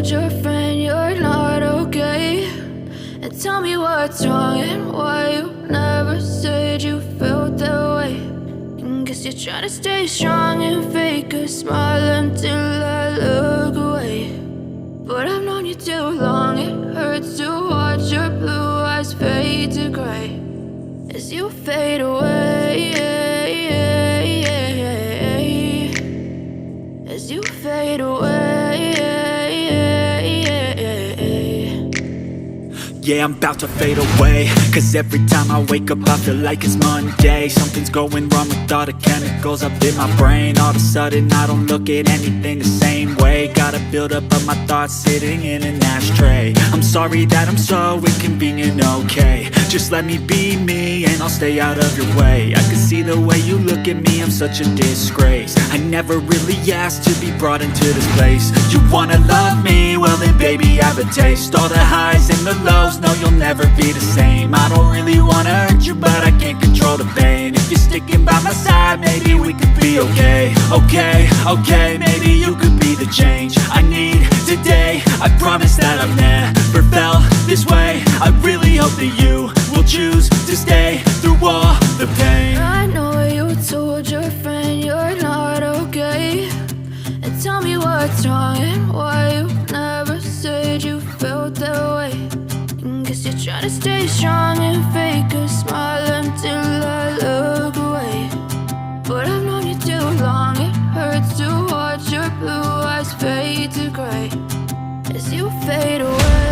told your friend you're not okay? And tell me what's wrong and why you never said you felt that way. And guess you're trying to stay strong and fake a smile until I look away. But I've known you too long, it hurts to watch your blue eyes fade to gray as you fade away, as you fade away. Yeah, I'm about to fade away, cause every time I wake up I feel like it's Monday. Something's going wrong with all the chemicals up in my brain. All of a sudden I don't look at anything the same way. Got a buildup of my thoughts sitting in an ashtray. I'm sorry that I'm so inconvenient, okay? Just let me be me and I'll stay out of your way. I can see the way you look at me, I'm such a disgrace. I never really asked to be brought into this place. You wanna love me? Well then baby have a taste. All the highs and the lows, no you'll never be the same. I don't really wanna hurt you but I can't control the pain. If you're sticking by my side maybe we could be okay. Okay, maybe you could be the change I need today. I promise that I've never felt this way. I really hope that you will choose to stay through all the pain. I know you told your friend you're not okay. And tell me what's wrong and why you never said you felt that way. And guess you're trying to stay strong and fake a smile until I look away. But I've known you too long, it hurts to watch your blue eyes fade to gray as you fade away.